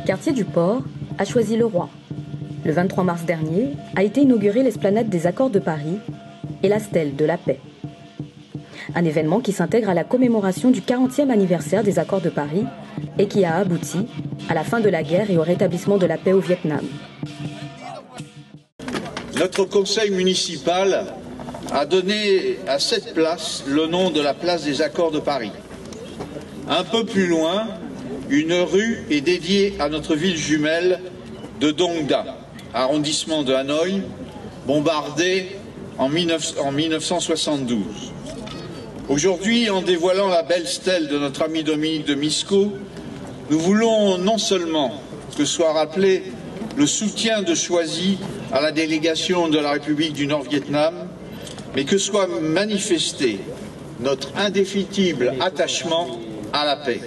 Quartier du Port a choisi le roi. Le 23 mars dernier a été inaugurée l'esplanade des Accords de Paris et la stèle de la paix. Un événement qui s'intègre à la commémoration du 40e anniversaire des Accords de Paris et qui a abouti à la fin de la guerre et au rétablissement de la paix au Vietnam. Notre conseil municipal a donné à cette place le nom de la place des Accords de Paris. Un peu plus loin, une rue est dédiée à notre ville jumelle de Dong Da, arrondissement de Hanoï, bombardée en 1972. Aujourd'hui, en dévoilant la belle stèle de notre ami Dominique de Miscau, nous voulons non seulement que soit rappelé le soutien de Choisy à la délégation de la République du Nord-Vietnam, mais que soit manifesté notre indéfectible attachement à la paix.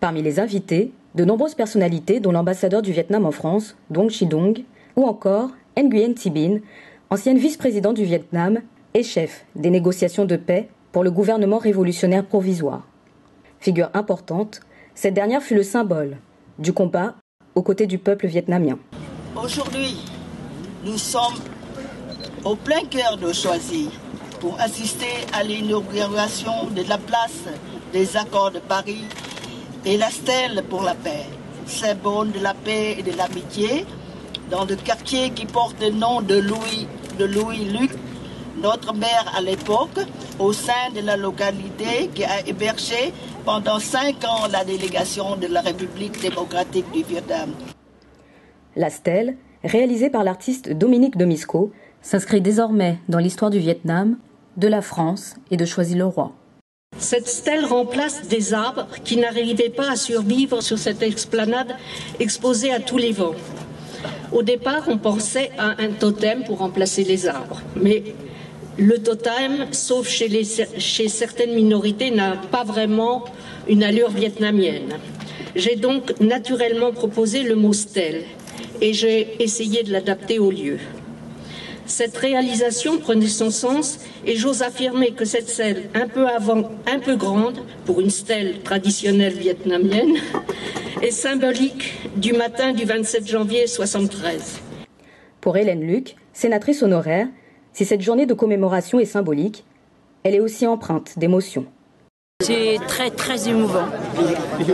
Parmi les invités, de nombreuses personnalités dont l'ambassadeur du Vietnam en France, Duong Chi Dung, ou encore Nguyen Thi Binh, ancienne vice-présidente du Vietnam et chef des négociations de paix pour le gouvernement révolutionnaire provisoire. Figure importante, cette dernière fut le symbole du combat aux côtés du peuple vietnamien. Aujourd'hui, nous sommes au plein cœur de Choisy pour assister à l'inauguration de la place des Accords de Paris et la stèle pour la paix, symbole de la paix et de l'amitié, dans le quartier qui porte le nom de Louis-Luc, notre maire à l'époque, au sein de la localité qui a hébergé pendant 5 ans la délégation de la République démocratique du Vietnam. La stèle, réalisée par l'artiste Dominique de Miscau, s'inscrit désormais dans l'histoire du Vietnam, de la France et de Choisy-le-Roi. Cette stèle remplace des arbres qui n'arrivaient pas à survivre sur cette esplanade exposée à tous les vents. Au départ, on pensait à un totem pour remplacer les arbres, mais le totem, sauf chez certaines minorités, n'a pas vraiment une allure vietnamienne. J'ai donc naturellement proposé le mot stèle et j'ai essayé de l'adapter au lieu. Cette réalisation prenait son sens et j'ose affirmer que cette stèle, un peu grande pour une stèle traditionnelle vietnamienne, est symbolique du matin du 27 janvier 1973. Pour Hélène Luc, sénatrice honoraire, si cette journée de commémoration est symbolique, elle est aussi empreinte d'émotions. C'est très très émouvant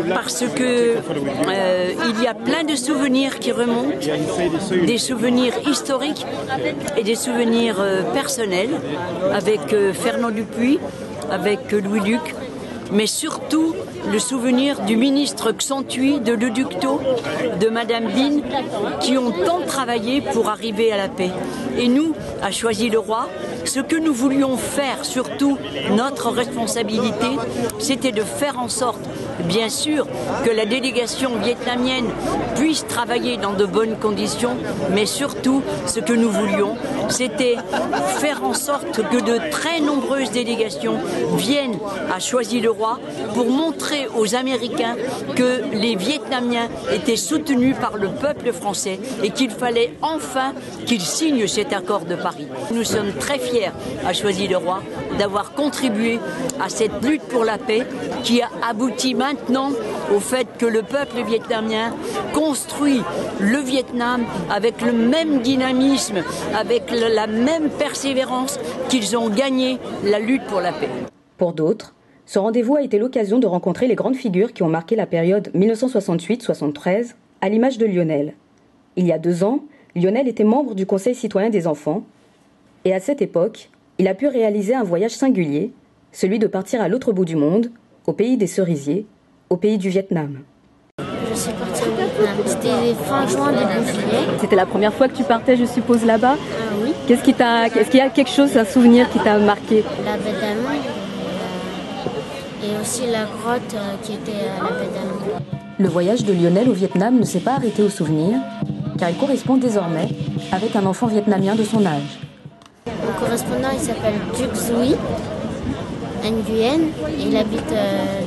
parce que il y a plein de souvenirs qui remontent, des souvenirs historiques et des souvenirs personnels avec Fernand Dupuis, avec Louis-Luc, mais surtout le souvenir du ministre Xuan Thuy, de l'Uducto, de Madame Binh, qui ont tant travaillé pour arriver à la paix. Et nous, à Choisy-le-Roi, ce que nous voulions faire, surtout notre responsabilité, c'était de faire en sorte, bien sûr, que la délégation vietnamienne puisse travailler dans de bonnes conditions, mais surtout, ce que nous voulions, c'était faire en sorte que de très nombreuses délégations viennent à Choisy-le-Roi pour montrer aux Américains que les Vietnamiens étaient soutenus par le peuple français et qu'il fallait enfin qu'ils signent cet accord de Paris. Nous sommes très fiers à Choisy-le-Roi d'avoir contribué à cette lutte pour la paix qui a abouti maintenant au fait que le peuple vietnamien construit le Vietnam avec le même dynamisme, avec la même persévérance qu'ils ont gagné la lutte pour la paix. Pour d'autres, ce rendez-vous a été l'occasion de rencontrer les grandes figures qui ont marqué la période 1968-73, à l'image de Lionel. Il y a 2 ans, Lionel était membre du Conseil citoyen des enfants, et à cette époque, il a pu réaliser un voyage singulier, celui de partir à l'autre bout du monde, au pays des cerisiers, au pays du Vietnam. Je suis partie au Vietnam, c'était fin juin, début juillet. C'était la première fois que tu partais, je suppose, là-bas ? Oui. Est-ce qu'il y a quelque chose, un souvenir qui t'a marqué ? La baie d'Hanoi et aussi la grotte qui était à la baie d'Hanoi. Le voyage de Lionel au Vietnam ne s'est pas arrêté au souvenir, car il correspond désormais avec un enfant vietnamien de son âge. Mon correspondant, il s'appelle Duc Duy Nguyen et il habite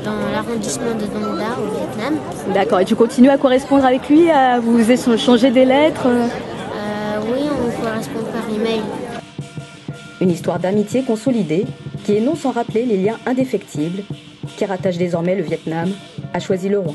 dans l'arrondissement de Dong Da au Vietnam. D'accord, et tu continues à correspondre avec lui, à vous échanger des lettres Oui, on correspond par email. Une histoire d'amitié consolidée qui énonce sans rappeler les liens indéfectibles qui rattachent désormais le Vietnam à Choisy-le-Roi.